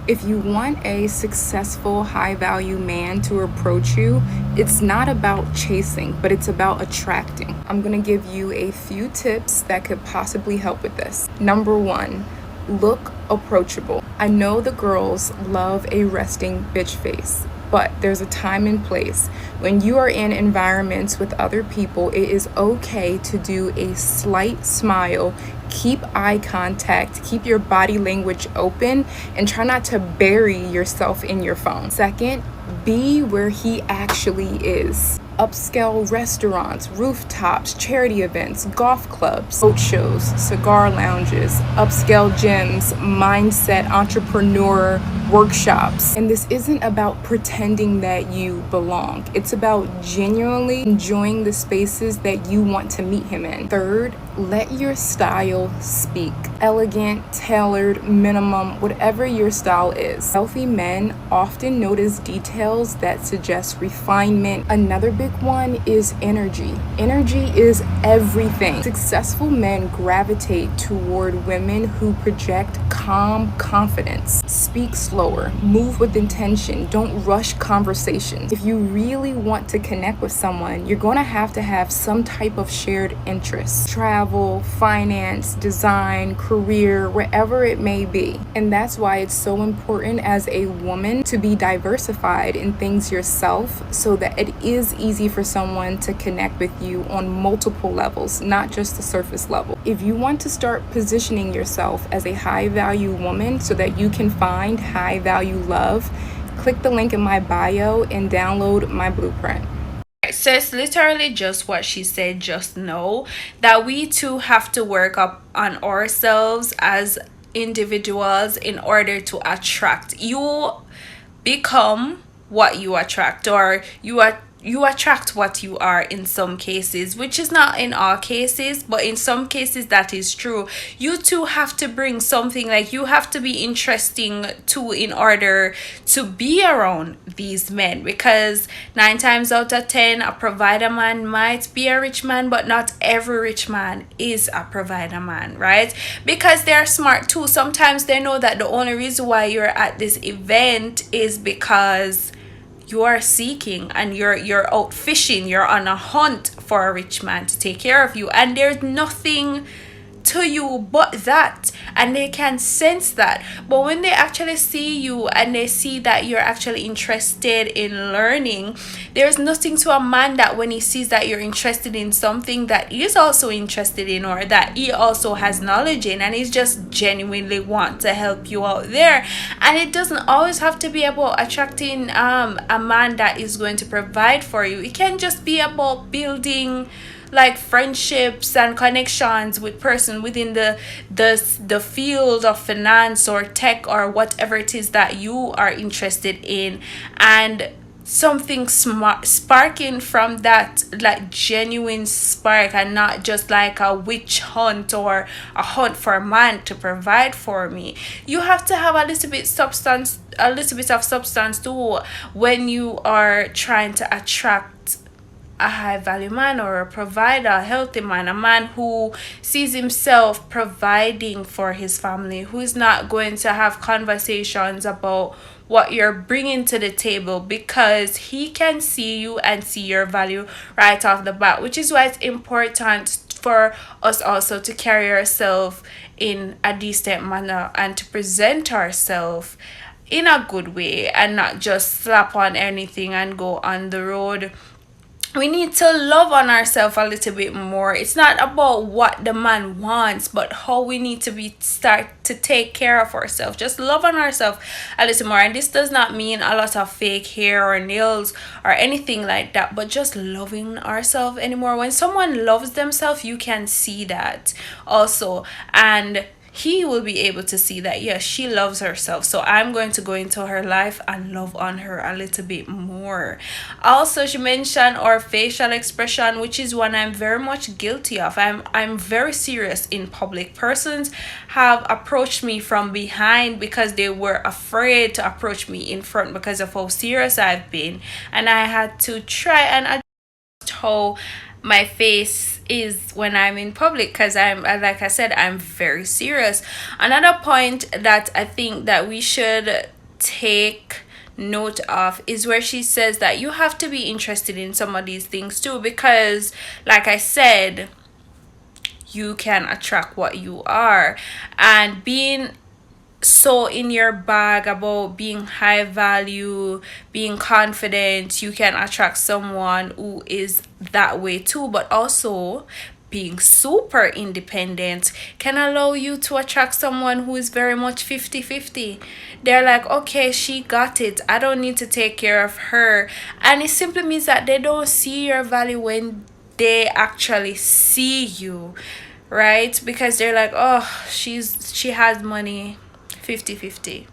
If you want a successful, high value man to approach you, it's not about chasing, but it's about attracting. I'm gonna give you a few tips that could possibly help with this. Number one, look approachable. I know the girls love a resting bitch face, but there's a time and place. When you are in environments with other people, it is okay to do a slight smile. Keep eye contact, keep your body language open, and try not to bury yourself in your phone. Second, be where he actually is. Upscale restaurants, rooftops, charity events, golf clubs, boat shows, cigar lounges, upscale gyms, mindset, entrepreneur workshops. And this isn't about pretending that you belong. It's about genuinely enjoying the spaces that you want to meet him in. Third, let your style speak. Elegant, tailored, minimum, whatever your style is. Healthy men often notice details that suggest refinement. Another big one is energy. Energy is everything. Successful men gravitate toward women who project calm confidence. Speak slower, move with intention, don't rush conversations. If you really want to connect with someone, you're going to have some type of shared interest. Travel, finance, design, career, wherever it may be. And that's why it's so important as a woman to be diversified in things yourself so that it is easy for someone to connect with you on multiple levels, not just the surface level. If you want to start positioning yourself as a high value woman so that you can find high value love, click the link in my bio and download my blueprint. So it's literally just what she said. Just know that we too have to work up on ourselves as individuals in order to attract. You become what you attract, or you attract what you are in some cases, which is not in all cases, but in some cases that is true. You too have to bring something, like you have to be interesting too in order to be around these men, because 9 times out of 10 a provider man might be a rich man, but not every rich man is a provider man, right? Because they're smart too. Sometimes they know that the only reason why you're at this event is because you are seeking and you're out fishing, you're on a hunt for a rich man to take care of you, and there's nothing to you but that, and they can sense that. But when they actually see you and they see that you're actually interested in learning, there's nothing to a man that when he sees that you're interested in something that he's also interested in, or that he also has knowledge in, and he's just genuinely want to help you out there. And it doesn't always have to be about attracting a man that is going to provide for you. It can just be about building like friendships and connections with person within the field of finance or tech or whatever it is that you are interested in, and something smart sparking from that, like genuine spark, and not just like a witch hunt or a hunt for a man to provide for me. You have to have a little bit of substance too when you are trying to attract a high value man or a provider, a healthy man, a man who sees himself providing for his family, who is not going to have conversations about what you're bringing to the table, because he can see you and see your value right off the bat, which is why it's important for us also to carry ourselves in a decent manner and to present ourselves in a good way, and not just slap on anything and go on the road. We need to love on ourselves a little bit more. It's not about what the man wants, but how we need to start to take care of ourselves. Just love on ourselves a little more. And this does not mean a lot of fake hair or nails or anything like that, but just loving ourselves anymore. When someone loves themselves, you can see that also, and he will be able to see that yes, she loves herself. So I'm going to go into her life and love on her a little bit more. Also, she mentioned our facial expression, which is one I'm very much guilty of. I'm very serious in public. Persons have approached me from behind because they were afraid to approach me in front because of how serious I've been, and I had to try and adjust how my face is when I'm in public, because I'm, like I said, I'm very serious. Another point that I think that we should take note of is where she says that you have to be interested in some of these things too, because like I said, you can attract what you are. And being so in your bag about being high value, being confident, you can attract someone who is that way too. But also being super independent can allow you to attract someone who is very much 50-50. They're like, okay, she got it, I don't need to take care of her. And it simply means that they don't see your value when they actually see you, right? Because they're like, oh, she has money, 50-50.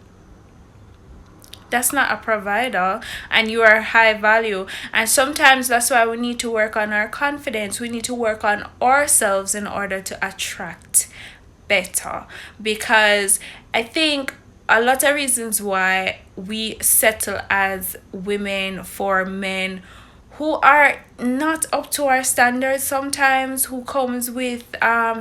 That's not a provider, and you are high value. And sometimes that's why we need to work on our confidence. We need to work on ourselves in order to attract better, because I think a lot of reasons why we settle as women for men who are not up to our standards sometimes, who comes with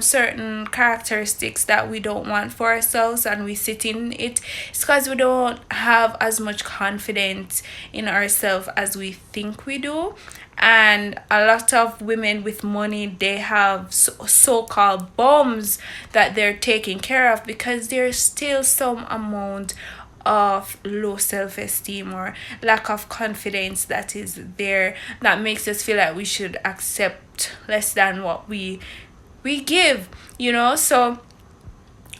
certain characteristics that we don't want for ourselves, and we sit in it. It's because we don't have as much confidence in ourselves as we think we do. And a lot of women with money, they have so-called bums that they're taking care of, because there's still some amount of low self-esteem or lack of confidence that is there, that makes us feel like we should accept less than what we give, so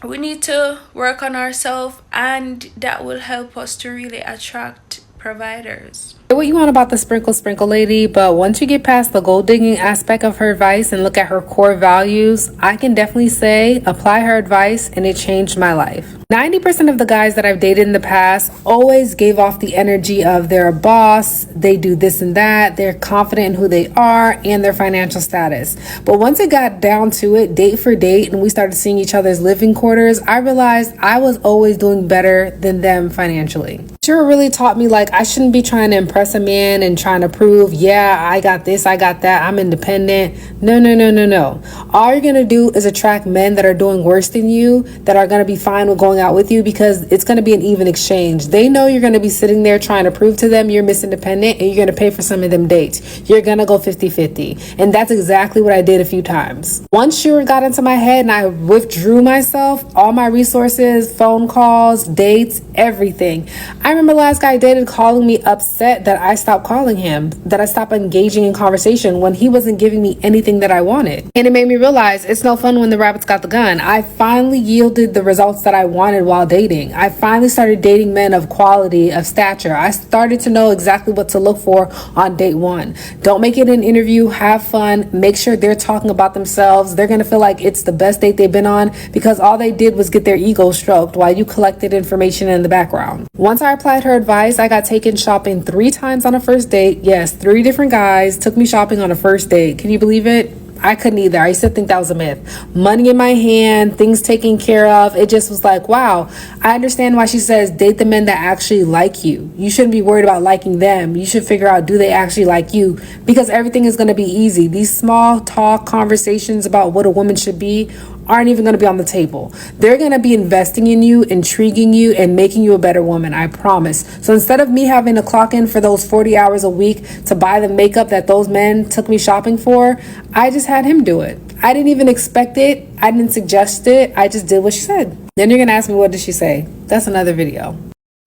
we need to work on ourselves, and that will help us to really attract providers. What you want about the sprinkle lady, but once you get past the gold digging aspect of her advice and look at her core values, I can definitely say apply her advice and it changed my life. 90% of the guys that I've dated in the past always gave off the energy of they're a boss, they do this and that, they're confident in who they are and their financial status. But once it got down to it, date for date, and we started seeing each other's living quarters, I realized I was always doing better than them financially. Sure really taught me like I shouldn't be trying to impress a man and trying to prove, yeah, I got this, I got that, I'm independent. No. All you're gonna do is attract men that are doing worse than you, that are gonna be fine with going out with you, because it's gonna be an even exchange. They know you're gonna be sitting there trying to prove to them you're Miss Independent, and you're gonna pay for some of them dates. You're gonna go 50-50. And that's exactly what I did a few times. Once Sure got into my head and I withdrew myself, all my resources, phone calls, dates, everything. I remember last guy I dated calling me upset that I stopped calling him, that I stopped engaging in conversation when he wasn't giving me anything that I wanted. And it made me realize it's no fun when the rabbit's got the gun. I finally yielded the results that I wanted while dating. I finally started dating men of quality, of stature. I started to know exactly what to look for on date one. Don't make it an interview, have fun, make sure they're talking about themselves. They're gonna feel like it's the best date they've been on because all they did was get their ego stroked while you collected information in the background. Once I applied her advice, I got taken shopping 3 times on a first date. Yes, 3 different guys took me shopping on a first date. Can you believe it? I couldn't either. I used to think that was a myth. Money in my hand, things taken care of. It just was like, wow. I understand why she says date the men that actually like you. You shouldn't be worried about liking them. You should figure out, do they actually like you? Because everything is going to be easy. These small talk conversations about what a woman should be aren't even going to be on the table. They're going to be investing in you, intriguing you, and making you a better woman, I promise. So instead of me having to clock in for those 40 hours a week to buy the makeup that those men took me shopping for, I just had him do it. I didn't even expect it. I didn't suggest it. I just did what she said. Then you're going to ask me, what did she say? That's another video.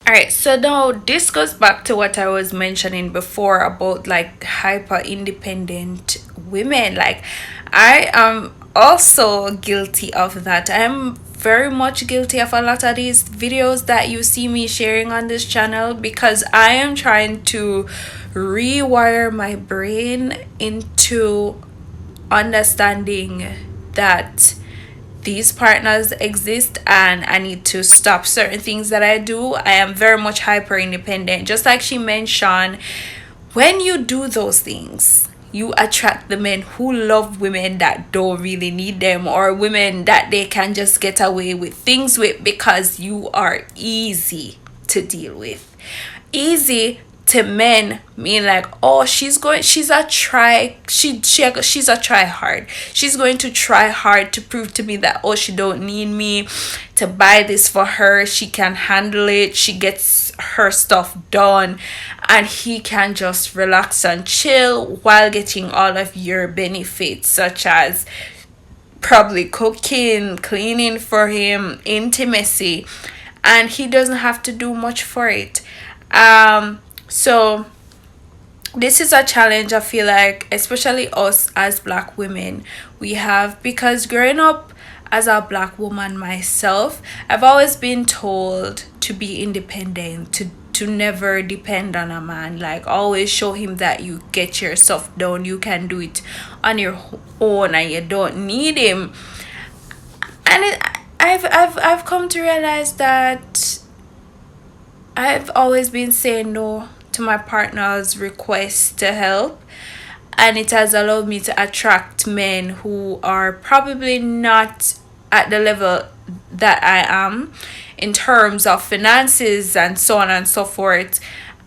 Alright, so now this goes back to what I was mentioning before about like hyper independent women. Like, I am also guilty of that. I'm very much guilty of a lot of these videos that you see me sharing on this channel, because I am trying to rewire my brain into understanding that these partners exist and I need to stop certain things that I do. I am very much hyper independent. Just like she mentioned, when you do those things, you attract the men who love women that don't really need them, or women that they can just get away with things with because you are easy to deal with. Easy to men mean like, oh, she's a try hard, she's going to try hard to prove to me that, oh, she don't need me to buy this for her, she can handle it, she gets her stuff done, and he can just relax and chill while getting all of your benefits, such as probably cooking, cleaning for him, intimacy, and he doesn't have to do much for it. So this is a challenge I feel like, especially us as black women, we have, because growing up as a black woman myself, I've always been told to be independent, to never depend on a man, like always show him that you get yourself done, you can do it on your own and you don't need him. And I've come to realize that I've always been saying no to my partner's requests to help, and it has allowed me to attract men who are probably not at the level that I am in terms of finances and so on and so forth.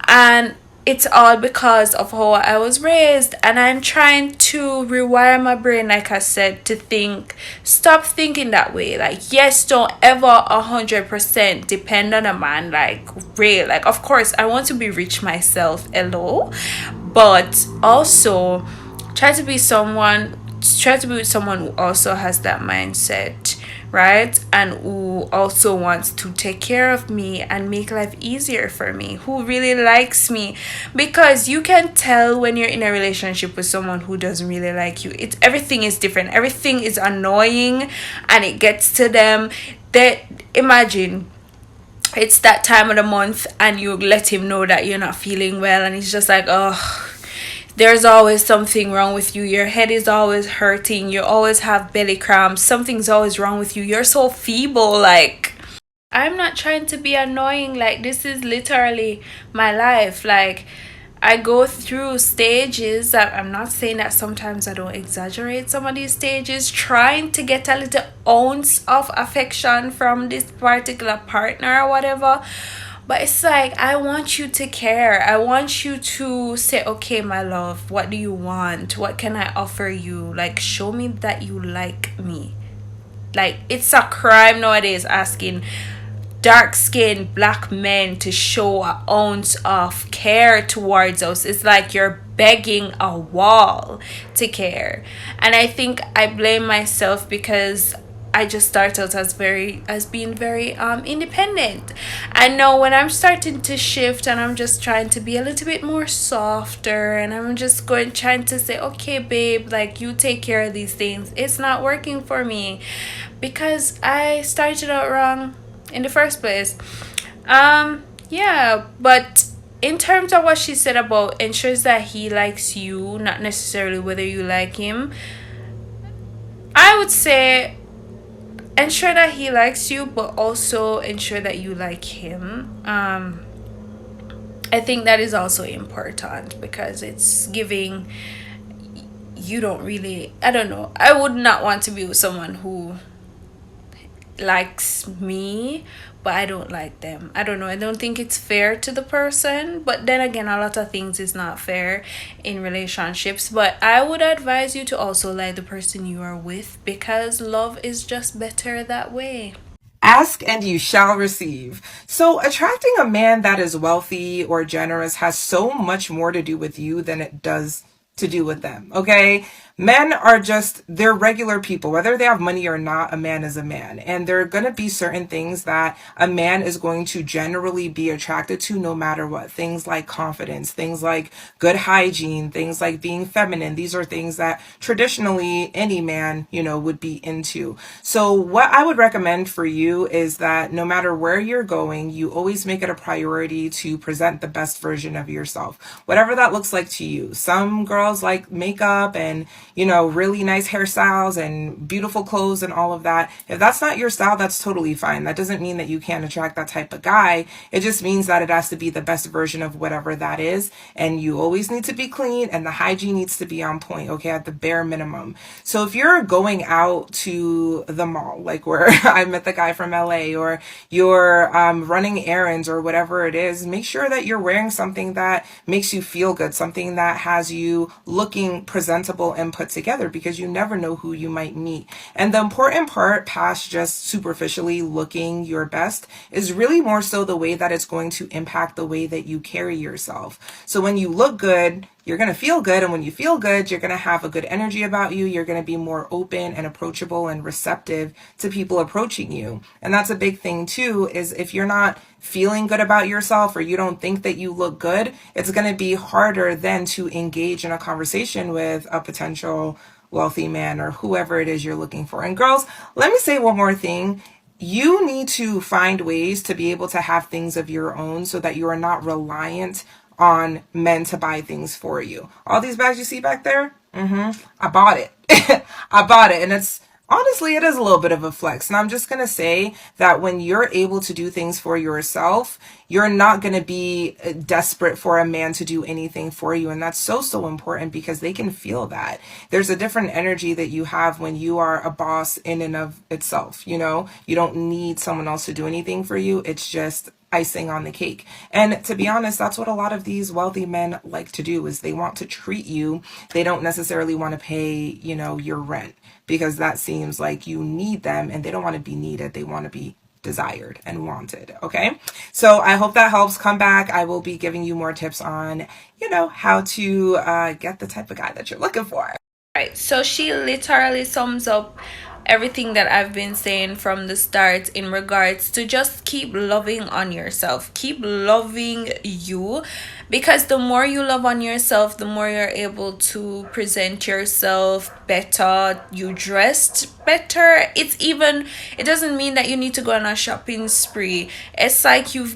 And it's all because of how I was raised, and I'm trying to rewire my brain, like I said, to stop thinking that way. Like, yes, don't ever 100% depend on a man, like real, like, of course I want to be rich myself, hello, but also try to be with someone who also has that mindset, right? And who also wants to take care of me and make life easier for me, who really likes me. Because you can tell when you're in a relationship with someone who doesn't really like you. Everything is different, everything is annoying, and it gets to them. That, imagine it's that time of the month and you let him know that you're not feeling well, and he's just like, oh, there's always something wrong with you, your head is always hurting, you always have belly cramps, something's always wrong with you, you're so feeble. Like, I'm not trying to be annoying, like, this is literally my life. Like, I go through stages. I'm not saying that sometimes I don't exaggerate some of these stages, trying to get a little ounce of affection from this particular partner or whatever. But it's like, I want you to care. I want you to say, okay, my love, what do you want? What can I offer you? Like, show me that you like me. Like, it's a crime nowadays asking dark-skinned black men to show an ounce of care towards us. It's like you're begging a wall to care. And I think I blame myself because I just started out as being very independent. I know when I'm starting to shift and I'm just trying to be a little bit more softer, and I'm just trying to say, okay, babe, like, you take care of these things, it's not working for me because I started out wrong in the first place. Yeah, but in terms of what she said about ensures that he likes you, not necessarily whether you like him, I would say ensure that he likes you, but also ensure that you like him. I think that is also important because it's giving, you don't really, I don't know, I would not want to be with someone who likes me but I don't like them. I don't know, I don't think it's fair to the person. But then again, a lot of things is not fair in relationships. But I would advise you to also like the person you are with, because love is just better that way. Ask and you shall receive. So attracting a man that is wealthy or generous has so much more to do with you than it does to do with them, okay? Men are they're regular people. Whether they have money or not, a man is a man. And there are going to be certain things that a man is going to generally be attracted to no matter what. Things like confidence, things like good hygiene, things like being feminine. These are things that traditionally any man, would be into. So what I would recommend for you is that no matter where you're going, you always make it a priority to present the best version of yourself, whatever that looks like to you. Some girls like makeup and really nice hairstyles and beautiful clothes and all of that. If that's not your style, that's totally fine. That doesn't mean that you can't attract that type of guy. It just means that it has to be the best version of whatever that is. And you always need to be clean, and the hygiene needs to be on point, okay, at the bare minimum. So if you're going out to the mall, like where I met the guy from LA, or you're running errands or whatever it is, make sure that you're wearing something that makes you feel good, something that has you looking presentable and put together, because you never know who you might meet. And the important part, past just superficially looking your best, is really more so the way that it's going to impact the way that you carry yourself. So when you look good, you're going to feel good. And when you feel good, you're going to have a good energy about you. You're going to be more open and approachable and receptive to people approaching you. And that's a big thing too, is if you're not feeling good about yourself, or you don't think that you look good, it's going to be harder then to engage in a conversation with a potential wealthy man or whoever it is you're looking for. And girls, let me say one more thing. You need to find ways to be able to have things of your own, so that you are not reliant on men to buy things for you. All these bags you see back there, I bought it. I bought it. And it's honestly, it is a little bit of a flex. And I'm just going to say that when you're able to do things for yourself, you're not going to be desperate for a man to do anything for you. And that's so, so important, because they can feel that. There's a different energy that you have when you are a boss in and of itself. You don't need someone else to do anything for you. It's just icing on the cake. And to be honest, that's what a lot of these wealthy men like to do, is they want to treat you. They don't necessarily want to pay, your rent, because that seems like you need them, and they don't want to be needed. They want to be desired and wanted. Okay. So I hope that helps. Come back. I will be giving you more tips on, how to get the type of guy that you're looking for. Right. So she literally sums up everything that I've been saying from the start in regards to just keep loving on yourself. Keep loving you, because the more you love on yourself, the more you're able to present yourself better. You dressed better. It doesn't mean that you need to go on a shopping spree. It's like you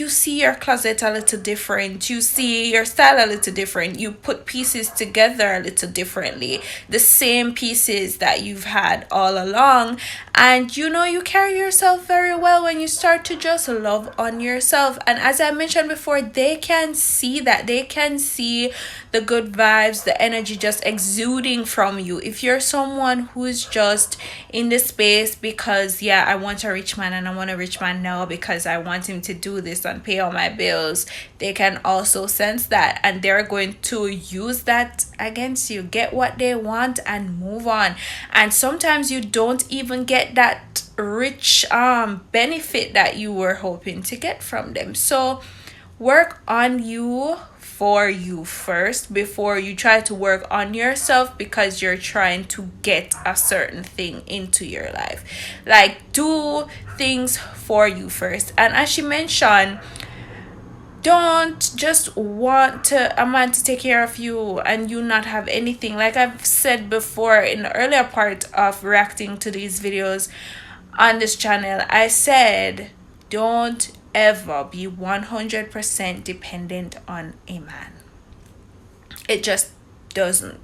see your closet a little different. You see your style a little different. You put pieces together a little differently. The same pieces that you've had all along. And you carry yourself very well when you start to just love on yourself. And as I mentioned before, they can see that. They can see the good vibes, the energy just exuding from you. If you're someone who is just in the space because, I want a rich man, and I want a rich man now because I want him to do this and pay all my bills, they can also sense that, and they're going to use that against you. Get what they want and move on. And sometimes you don't even get that rich benefit that you were hoping to get from them. So work on you for you first before you try to work on yourself, because you're trying to get a certain thing into your life. Like, do things for you first. And as she mentioned, don't just want a man to take care of you and you not have anything. Like I've said before in the earlier part of reacting to these videos on this channel, I said don't ever be 100% dependent on a man. It just doesn't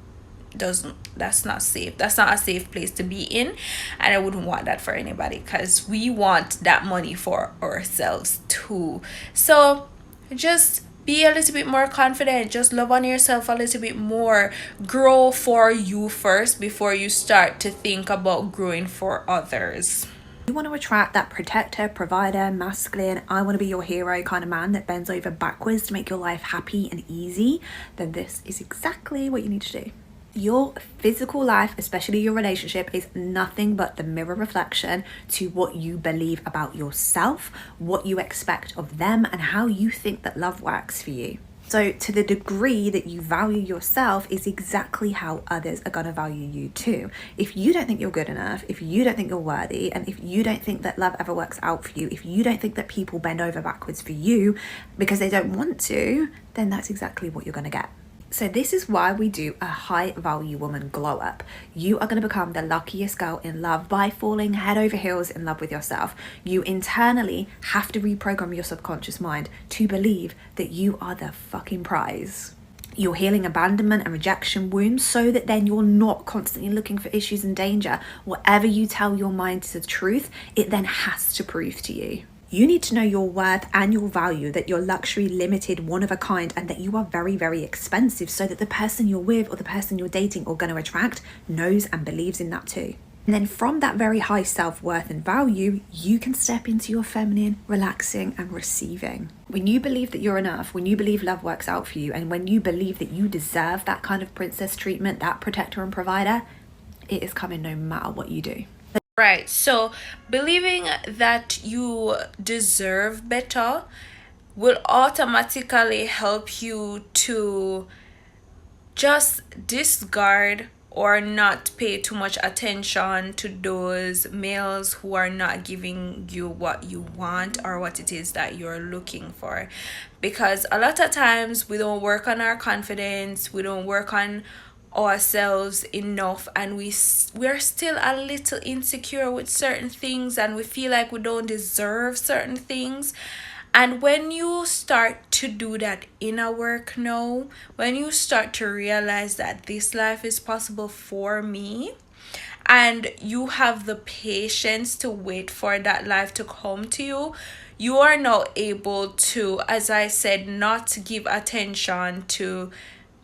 that's not safe. That's not a safe place to be in, and I wouldn't want that for anybody, because we want that money for ourselves too. So just be a little bit more confident. Just love on yourself a little bit more. Grow for you first before you start to think about growing for others. You want to attract that protector, provider, masculine, I want to be your hero kind of man that bends over backwards to make your life happy and easy, then this is exactly what you need to do. Your physical life, especially your relationship, is nothing but the mirror reflection to what you believe about yourself, what you expect of them, and how you think that love works for you. So to the degree that you value yourself is exactly how others are going to value you too. If you don't think you're good enough, if you don't think you're worthy, and if you don't think that love ever works out for you, if you don't think that people bend over backwards for you because they don't want to, then that's exactly what you're going to get. So this is why we do a high value woman glow up. You are going to become the luckiest girl in love by falling head over heels in love with yourself. You internally have to reprogram your subconscious mind to believe that you are the fucking prize. You're healing abandonment and rejection wounds so that then you're not constantly looking for issues and danger. Whatever you tell your mind is the truth, it then has to prove to you. You need to know your worth and your value, that you're luxury, limited, one of a kind, and that you are very, very expensive, so that the person you're with or the person you're dating or going to attract knows and believes in that too. And then from that very high self-worth and value, you can step into your feminine, relaxing and receiving. When you believe that you're enough, when you believe love works out for you, and when you believe that you deserve that kind of princess treatment, that protector and provider, it is coming no matter what you do. Right. So believing that you deserve better will automatically help you to just discard or not pay too much attention to those males who are not giving you what you want or what it is that you're looking for. Because a lot of times we don't work on our confidence, we don't work on ourselves enough, and we're still a little insecure with certain things, and we feel like we don't deserve certain things. And when you start to do that inner work now, when you start to realize that this life is possible for me, and you have the patience to wait for that life to come to you, you are now able to, as I said, not give attention to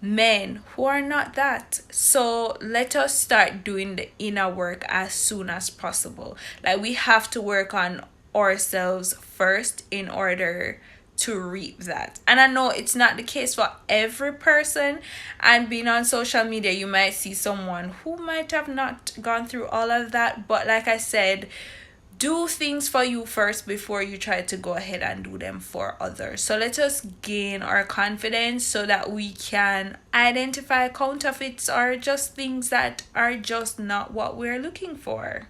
men who are not that. So let us start doing the inner work as soon as possible. Like, we have to work on ourselves first in order to reap that. And I know it's not the case for every person, and being on social media you might see someone who might have not gone through all of that, but like I said, do things for you first before you try to go ahead and do them for others. So let us gain our confidence so that we can identify counterfeits or just things that are just not what we're looking for.